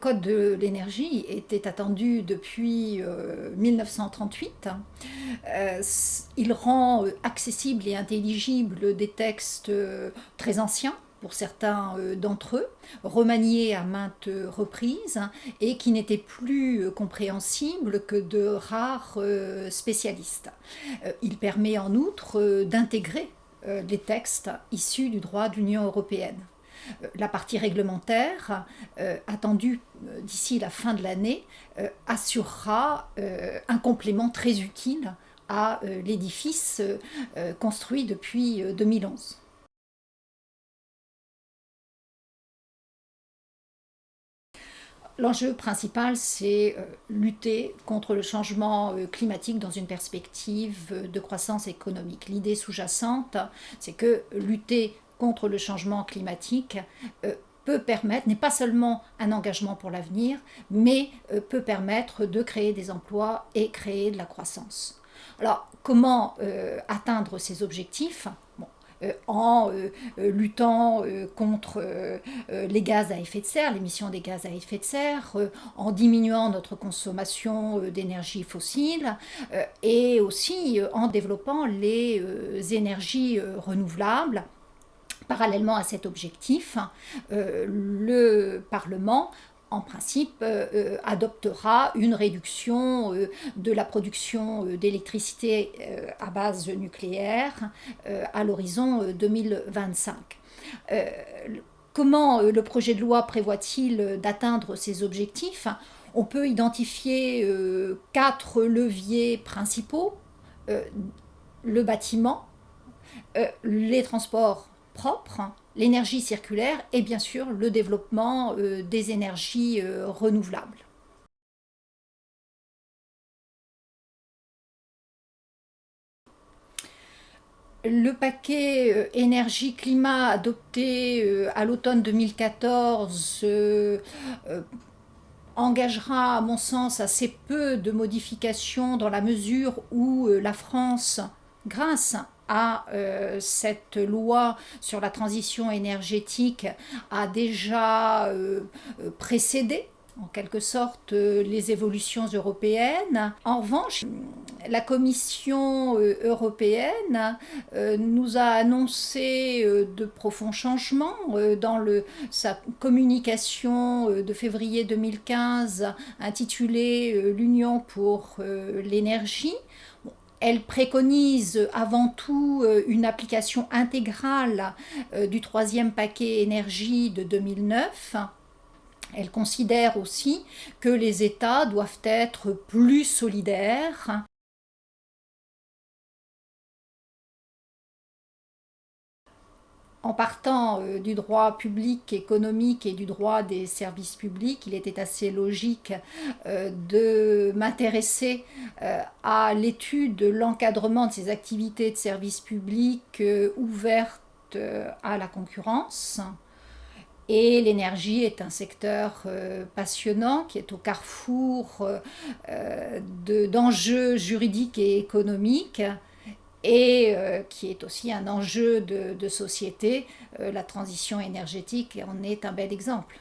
Code de l'énergie était attendu depuis 1938. Il rend accessibles et intelligibles des textes très anciens pour certains d'entre eux, remaniés à maintes reprises et qui n'étaient plus compréhensibles que de rares spécialistes. Il permet en outre d'intégrer les textes issus du droit de l'Union européenne. La partie réglementaire, attendue d'ici la fin de l'année, assurera un complément très utile à l'édifice construit depuis 2011. L'enjeu principal, c'est lutter contre le changement climatique dans une perspective de croissance économique. L'idée sous-jacente, c'est que lutter contre le changement climatique peut permettre, n'est pas seulement un engagement pour l'avenir, mais peut permettre de créer des emplois et créer de la croissance. Alors, comment atteindre ces objectifs? En luttant contre les gaz à effet de serre, l'émission des gaz à effet de serre, en diminuant notre consommation d'énergie fossile et aussi en développant les énergies renouvelables. Parallèlement à cet objectif, le Parlement en principe, adoptera une réduction de la production d'électricité à base nucléaire à l'horizon 2025. Comment le projet de loi prévoit-il d'atteindre ces objectifs? On peut identifier 4 leviers principaux. Le bâtiment, les transports propres, l'énergie circulaire et bien sûr le développement des énergies renouvelables. Le paquet énergie-climat adopté à l'automne 2014 engagera à mon sens assez peu de modifications dans la mesure où la France, grâce à cette loi sur la transition énergétique, a déjà précédé en quelque sorte les évolutions européennes. En revanche, la Commission européenne nous a annoncé de profonds changements dans sa communication de février 2015 intitulée L'Union pour l'énergie. Elle préconise avant tout une application intégrale du troisième paquet énergie de 2009. Elle considère aussi que les États doivent être plus solidaires. En partant du droit public économique et du droit des services publics, il était assez logique de m'intéresser à l'étude de l'encadrement de ces activités de services publics ouvertes à la concurrence. Et l'énergie est un secteur passionnant qui est au carrefour d'enjeux juridiques et économiques et qui est aussi un enjeu de société. La transition énergétique en est un bel exemple.